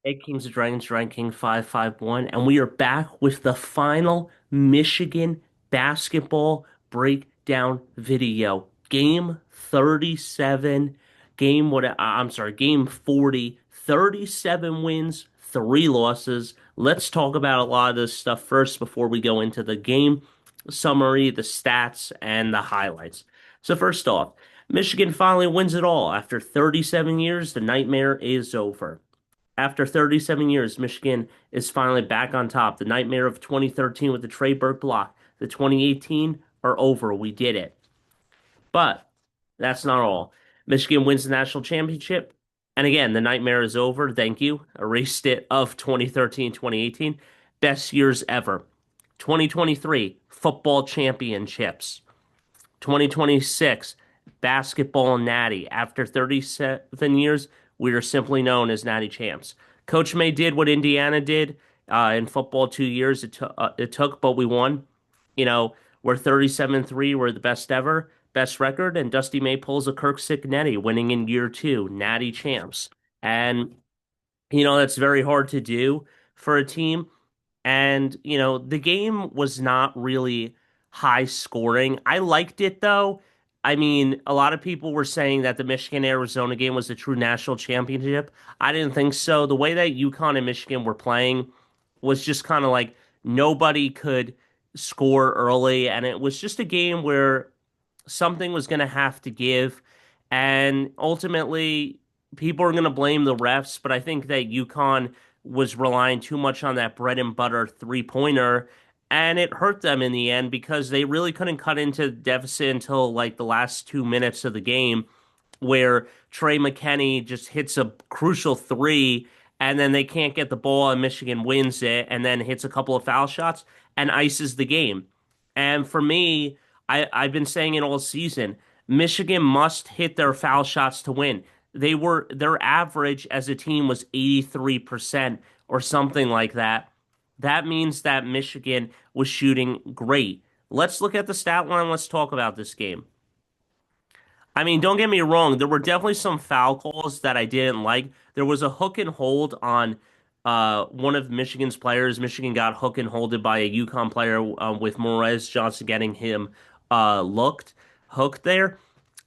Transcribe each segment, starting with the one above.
Hey, Kings of Dragons, Ranking 551, and we are back with the final Michigan basketball breakdown video. Game 37, game 40, 37 wins, 3 losses. Let's talk about a lot of this stuff first before we go into the game summary, the stats, and the highlights. So first off, Michigan finally wins it all. After 37 years, the nightmare is over. After 37 years, Michigan is finally back on top. The nightmare of 2013 with the Trey Burke block, the 2018 are over. We did it. But that's not all. Michigan wins the national championship. And again, the nightmare is over. Thank you. Erased it of 2013, 2018. Best years ever. 2023, football championships. 2026, basketball natty. After 37 years, we are simply known as natty champs. Coach May did what Indiana did in football 2 years. It took, but we won. You know, we're 37-3. We're the best ever, best record. And Dusty May pulls a Kirk Cincinnati, winning in year two, natty champs. And, that's very hard to do for a team. And, the game was not really high scoring. I liked it though. I mean, a lot of people were saying that the Michigan Arizona game was a true national championship. I didn't think so. The way that UConn and Michigan were playing was just kind of like nobody could score early. And it was just a game where something was going to have to give. And ultimately, people are going to blame the refs, but I think that UConn was relying too much on that bread and butter three-pointer, and it hurt them in the end because they really couldn't cut into the deficit until like the last 2 minutes of the game, where Trey McKenney just hits a crucial three, and then they can't get the ball, and Michigan wins it, and then hits a couple of foul shots and ices the game. And for me, I've been saying it all season. Michigan must hit their foul shots to win. Their average as a team was 83% or something like that. That means that Michigan was shooting great. Let's look at the stat line. Let's talk about this game. I mean, don't get me wrong. There were definitely some foul calls that I didn't like. There was a hook and hold on one of Michigan's players. Michigan got hook and holded by a UConn player with Morez Johnson getting him hooked there.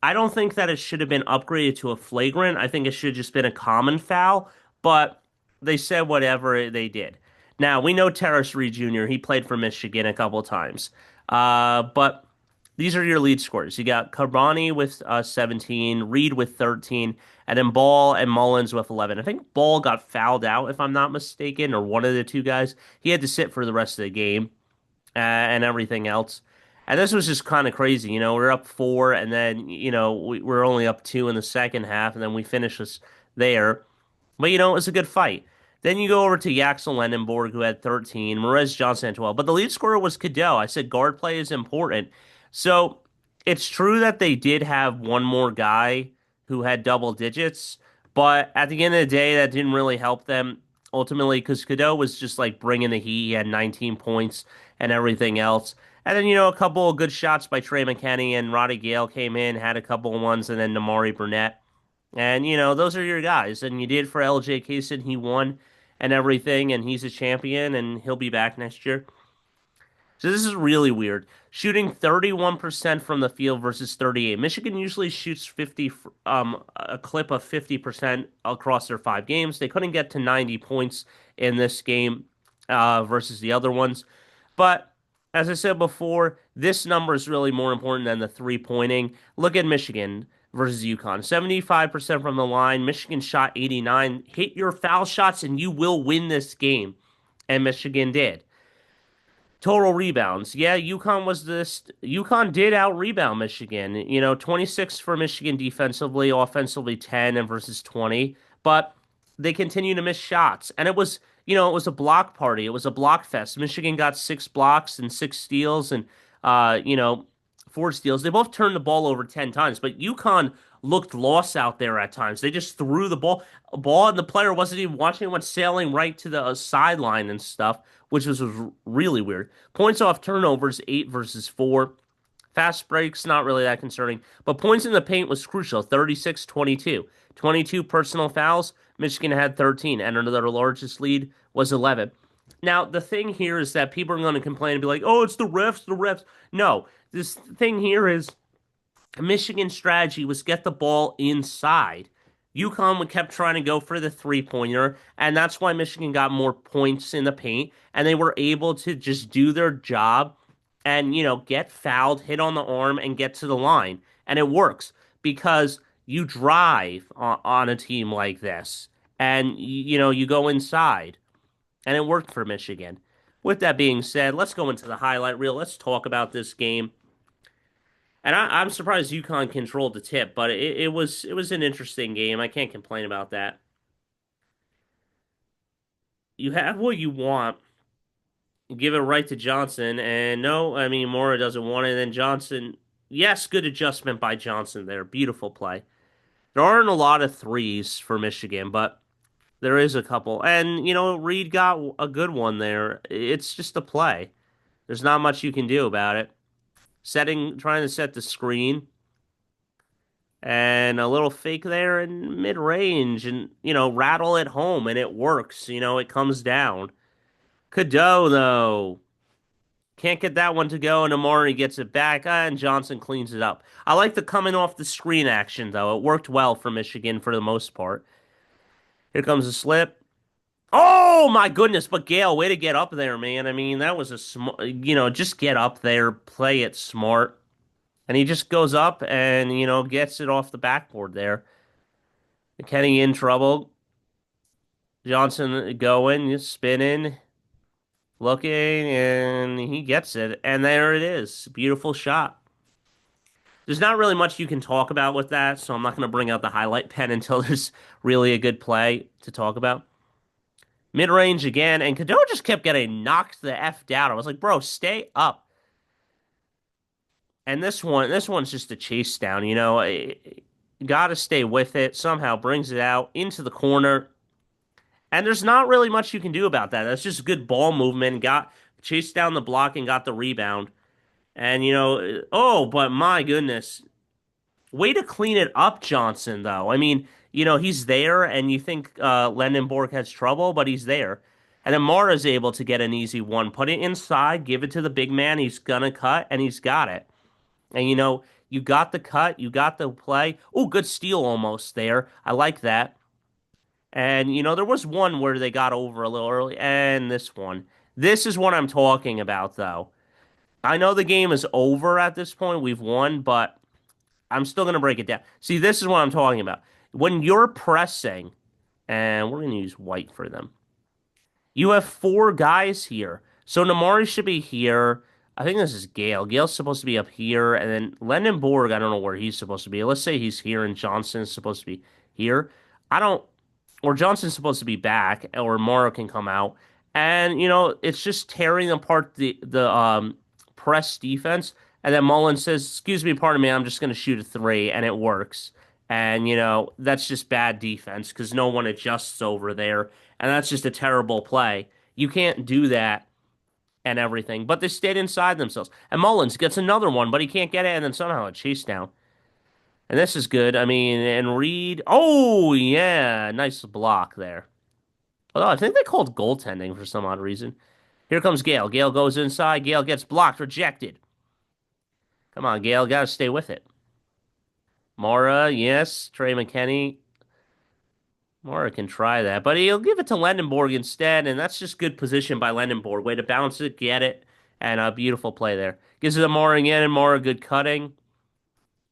I don't think that it should have been upgraded to a flagrant. I think it should have just been a common foul, but they said whatever they did. Now, we know Terrace Reed Jr., he played for Michigan a couple times. But these are your lead scorers. You got Carboni with 17, Reed with 13, and then Ball and Mullins with 11. I think Ball got fouled out, if I'm not mistaken, or one of the two guys. He had to sit for the rest of the game and everything else. And this was just kind of crazy. We're up four, and then, we're only up two in the second half, and then we finish this there. But, it was a good fight. Then you go over to Yaxel Lendenborg, who had 13, Morez Johnson had 12. But the lead scorer was Cadell. I said guard play is important. So it's true that they did have one more guy who had double digits, but at the end of the day, that didn't really help them ultimately because Cadell was just like bringing the heat. He had 19 points and everything else. And then, a couple of good shots by Trey McKenney and Roddy Gale came in, had a couple of ones, and then Namari Burnett. And, those are your guys. And you did for LJ Kaysen. He won and everything, and he's a champion, and he'll be back next year. So this is really weird. Shooting 31% from the field versus 38. Michigan usually shoots a clip of 50% across their 5 games. They couldn't get to 90 points in this game versus the other ones. But as I said before, this number is really more important than the three-pointing. Look at Michigan versus UConn. 75% from the line. Michigan shot 89. Hit your foul shots and you will win this game. And Michigan did. Total rebounds. Yeah, UConn did out rebound Michigan. 26 for Michigan defensively, offensively 10 and versus 20, but they continue to miss shots. And it was a block party. It was a block fest. Michigan got 6 blocks and 6 steals and 4 steals. They both turned the ball over 10 times, but UConn looked lost out there at times. They just threw the ball and the player wasn't even watching, went sailing right to the sideline and stuff, which was really weird. Points off turnovers, 8 versus 4. Fast breaks, not really that concerning. But points in the paint was crucial, 36-22. 22 personal fouls. Michigan had 13, and their largest lead was 11. Now, the thing here is that people are going to complain and be like, oh, it's the refs, the refs. No, this thing here is Michigan's strategy was get the ball inside. UConn kept trying to go for the three-pointer, and that's why Michigan got more points in the paint, and they were able to just do their job and, get fouled, hit on the arm, and get to the line. And it works because you drive on a team like this, and, you go inside, and it worked for Michigan. With that being said, let's go into the highlight reel. Let's talk about this game. And I'm surprised UConn controlled the tip, but it was an interesting game. I can't complain about that. You have what you want. You give it right to Johnson, and no, I mean Mora doesn't want it. And then Johnson, yes, good adjustment by Johnson there. Beautiful play. There aren't a lot of threes for Michigan, but there is a couple. And Reed got a good one there. It's just a play. There's not much you can do about it. Trying to set the screen. And a little fake there in mid range and, rattle it home and it works. It comes down. Cadeau, though, can't get that one to go, and Amari gets it back, and Johnson cleans it up. I like the coming off the screen action, though. It worked well for Michigan for the most part. Here comes a slip. Oh, my goodness. But Gale, way to get up there, man. I mean, that was a smart, just get up there, play it smart. And he just goes up and, gets it off the backboard there. Kenny in trouble. Johnson going, spinning, looking, and he gets it. And there it is. Beautiful shot. There's not really much you can talk about with that, so I'm not going to bring out the highlight pen until there's really a good play to talk about. Mid range again, and Cadeau just kept getting knocked the F down. I was like, bro, stay up. And this one's just a chase down, got to stay with it. Somehow brings it out into the corner. And there's not really much you can do about that. That's just good ball movement. Got chased down the block and got the rebound. And oh, but my goodness. Way to clean it up, Johnson, though. I mean, he's there and you think Lendenborg has trouble, but he's there. And then Mara's able to get an easy one. Put it inside, give it to the big man. He's gonna cut, and he's got it. And you got the cut, you got the play. Oh, good steal almost there. I like that. And there was one where they got over a little early, and this one. This is what I'm talking about, though. I know the game is over at this point. We've won, but I'm still going to break it down. See, this is what I'm talking about. When you're pressing, and we're going to use white for them, you have four guys here. So Namari should be here. I think this is Gale. Gale's supposed to be up here. And then Lendenborg, I don't know where he's supposed to be. Let's say he's here and Johnson's supposed to be here. I don't, or Johnson's supposed to be back, or Morrow can come out. And, it's just tearing apart the press defense. And then Mullen says, excuse me, pardon me, I'm just going to shoot a three. And it works. And, that's just bad defense because no one adjusts over there. And that's just a terrible play. You can't do that and everything. But they stayed inside themselves. And Mullins gets another one, but he can't get it. And then somehow a chase down. And this is good. I mean, and Reed. Oh, yeah. Nice block there. Although I think they called goaltending for some odd reason. Here comes Gale. Gale goes inside. Gale gets blocked, rejected. Come on, Gale. Got to stay with it. Mara, yes. Trey McKinney. Mara can try that, but he'll give it to Lendenborg instead, and that's just good position by Lendenborg. Way to bounce it, get it, and a beautiful play there. Gives it to Mara again, and Mara good cutting.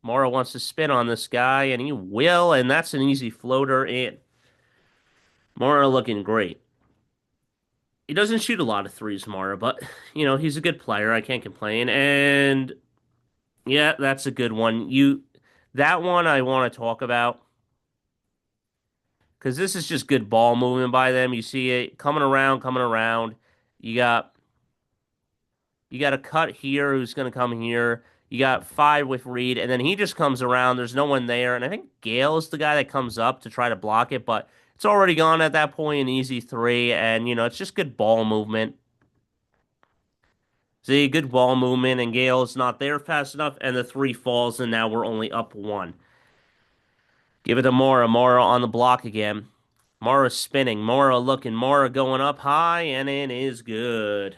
Mara wants to spin on this guy, and he will, and that's an easy floater in. Mara looking great. He doesn't shoot a lot of threes, Mara, but, he's a good player. I can't complain. And, yeah, that's a good one. That one I want to talk about because this is just good ball movement by them. You see it coming around, coming around. You got a cut here who's going to come here. You got five with Reed, and then he just comes around. There's no one there, and I think Gale is the guy that comes up to try to block it, but it's already gone at that point. An easy three, and it's just good ball movement. See, good ball movement, and Gale's not there fast enough, and the three falls, and now we're only up one. Give it to Mora. Mora on the block again. Mara spinning. Mara looking. Mara going up high, and it is good.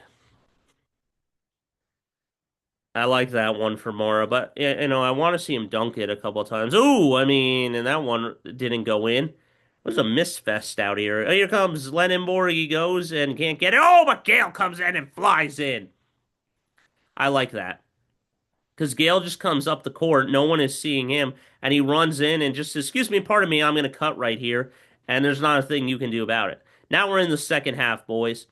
I like that one for Mora, but I want to see him dunk it a couple of times. Ooh, I mean, and that one didn't go in. It was a misfest out here. Here comes Lennon. He goes and can't get it. Oh, but Gale comes in and flies in. I like that because Gale just comes up the court. No one is seeing him, and he runs in and just, excuse me, pardon me, I'm going to cut right here, and there's not a thing you can do about it. Now we're in the second half, boys.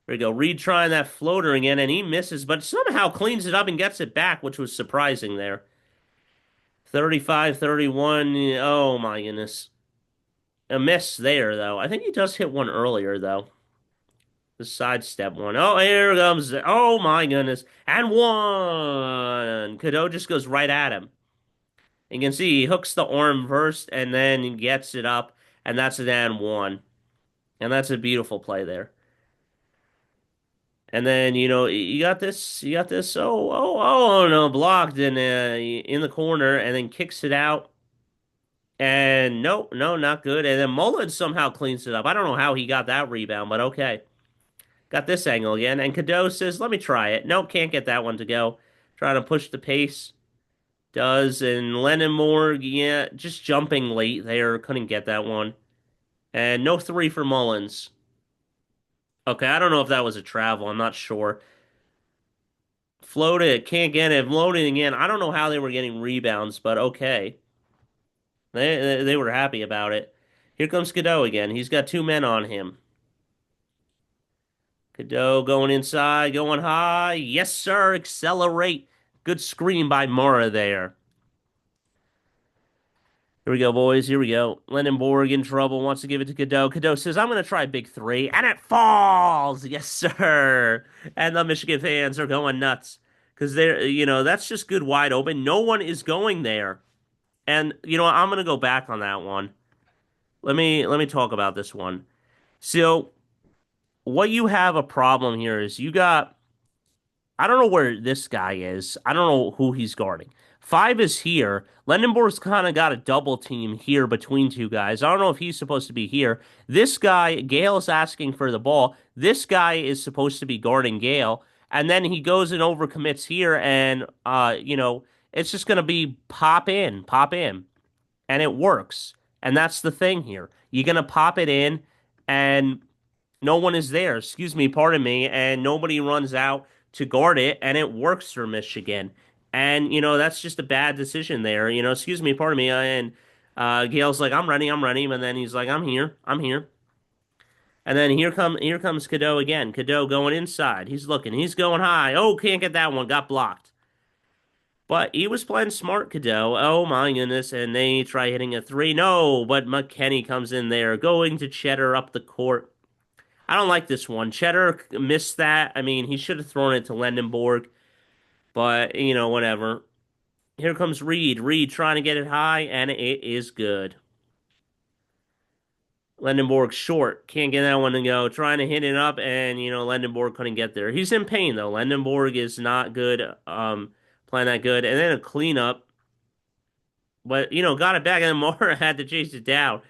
There we go. Reed trying that floater again, and he misses, but somehow cleans it up and gets it back, which was surprising there. 35, 31. Oh my goodness. A miss there, though. I think he does hit one earlier, though. The sidestep one. Oh, here comes. Oh my goodness. And one. Cadeau just goes right at him. You can see he hooks the arm first and then gets it up, and that's an and one. And that's a beautiful play there. And then, you got this. Oh, no, blocked in the corner, and then kicks it out. And no, no, not good. And then Mullins somehow cleans it up. I don't know how he got that rebound, but okay. Got this angle again. And Cadeau says, let me try it. Nope, can't get that one to go. Trying to push the pace. Does. And Lennon Moore, yeah, just jumping late there. Couldn't get that one. And no three for Mullins. Okay, I don't know if that was a travel. I'm not sure. Floated, can't get it. Loading again. I don't know how they were getting rebounds, but okay. They were happy about it. Here comes Cadeau again. He's got two men on him. Cadeau going inside, going high. Yes, sir. Accelerate. Good screen by Mora there. Here we go, boys. Here we go. Lennon in trouble. Wants to give it to Cadeau. Cadeau says, I'm going to try big three. And it falls. Yes, sir. And the Michigan fans are going nuts. Because that's just good wide open. No one is going there. And I'm going to go back on that one. Let me talk about this one. So what you have a problem here is you got I don't know where this guy is. I don't know who he's guarding. Five is here. Lendenborg's kind of got a double team here between two guys. I don't know if he's supposed to be here. This guy, Gale's asking for the ball. This guy is supposed to be guarding Gale. And then he goes and overcommits here, and it's just gonna be pop in, and it works. And that's the thing here. You're gonna pop it in, and no one is there, excuse me, pardon me, and nobody runs out to guard it, and it works for Michigan. And, that's just a bad decision there. Excuse me, pardon me. And Gale's like, I'm running. And then he's like, I'm here. And then here comes Cadeau again. Cadeau going inside. He's looking. He's going high. Oh, can't get that one. Got blocked. But he was playing smart, Cadeau. Oh my goodness. And they try hitting a three. No, but McKenny comes in there, going to Cheddar up the court. I don't like this one. Cheddar missed that. I mean, he should have thrown it to Lendenborg, but whatever. Here comes Reed. Reed trying to get it high, and it is good. Lendenborg short. Can't get that one to go. Trying to hit it up, and Lendenborg couldn't get there. He's in pain though. Lendenborg is not good, playing that good. And then a cleanup. But got it back, and Mora had to chase it down.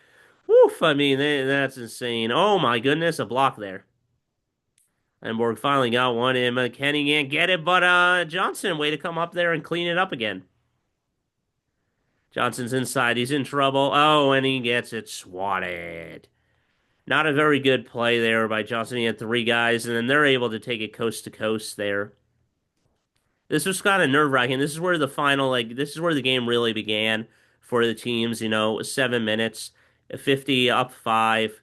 Woof, I mean, that's insane. Oh my goodness, a block there. And Borg finally got one in. McKenny can't get it, but Johnson, way to come up there and clean it up again. Johnson's inside. He's in trouble. Oh, and he gets it swatted. Not a very good play there by Johnson. He had three guys, and then they're able to take it coast to coast there. This was kind of nerve-wracking. This is where this is where the game really began for the teams. 7 minutes, 50 up five.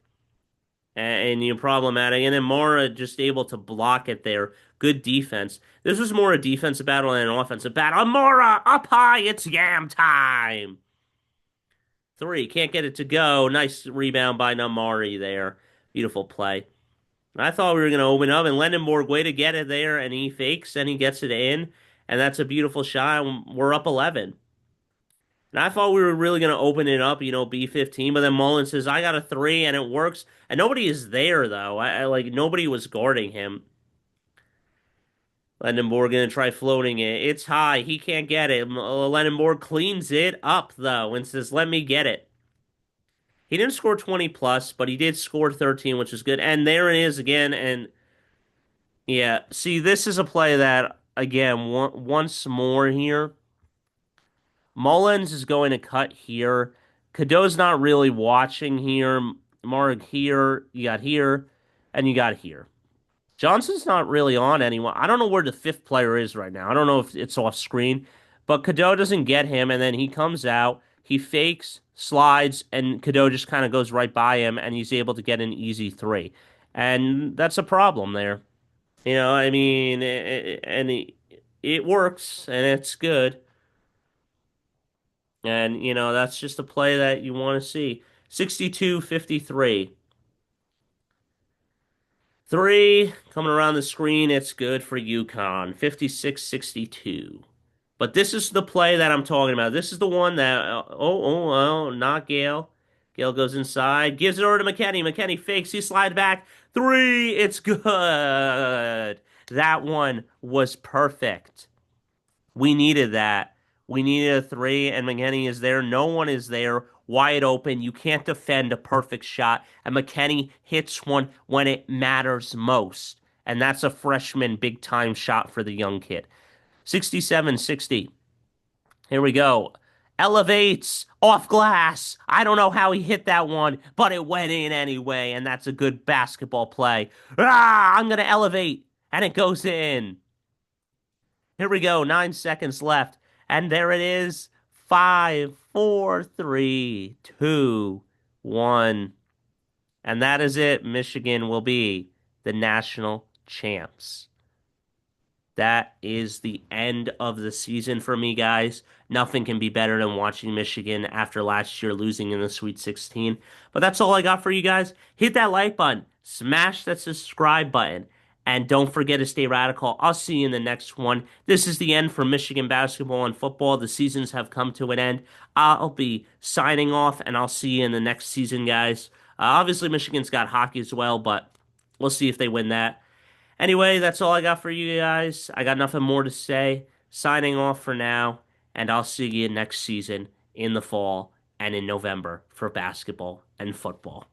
And you're problematic. And then Mora just able to block it there. Good defense. This was more a defensive battle than an offensive battle. Mora up high. It's yam time. Three. Can't get it to go. Nice rebound by Namari there. Beautiful play. I thought we were going to open up, and Lendenborg way to get it there, and he fakes and he gets it in. And that's a beautiful shot. We're up 11. And I thought we were really going to open it up, B15, but then Mullen says, I got a three, and it works. And nobody is there, though. Nobody was guarding him. Lendenborg going to try floating it. It's high. He can't get it. Lendenborg cleans it up, though, and says, let me get it. He didn't score 20 plus, but he did score 13, which is good. And there it is again. And yeah, see, this is a play that, again, once more here, Mullins is going to cut here. Cadeau's not really watching here. Marg here, you got here, and you got here. Johnson's not really on anyone. I don't know where the fifth player is right now. I don't know if it's off screen, but Cadeau doesn't get him, and then he comes out, he fakes, slides, and Cadeau just kind of goes right by him, and he's able to get an easy three. And that's a problem there. I mean, it works, and it's good. And, that's just a play that you want to see. 62-53. Three coming around the screen. It's good for UConn. 56-62. But this is the play that I'm talking about. This is the one that, not Gale. Gale goes inside, gives it over to McKennie. McKennie fakes, he slides back. Three, it's good. That one was perfect. We needed that. We needed a three, and McKennie is there. No one is there. Wide open. You can't defend a perfect shot. And McKennie hits one when it matters most. And that's a freshman big time shot for the young kid. 67-60. Here we go. Elevates off glass. I don't know how he hit that one, but it went in anyway. And that's a good basketball play. I'm going to elevate. And it goes in. Here we go. 9 seconds left. And there it is. 5, 4, 3, 2, 1. And that is it. Michigan will be the national champs. That is the end of the season for me, guys. Nothing can be better than watching Michigan after last year losing in the Sweet 16. But that's all I got for you guys. Hit that like button, smash that subscribe button, and don't forget to stay radical. I'll see you in the next one. This is the end for Michigan basketball and football. The seasons have come to an end. I'll be signing off, and I'll see you in the next season, guys. Obviously, Michigan's got hockey as well, but we'll see if they win that. Anyway, that's all I got for you guys. I got nothing more to say. Signing off for now, and I'll see you next season in the fall and in November for basketball and football.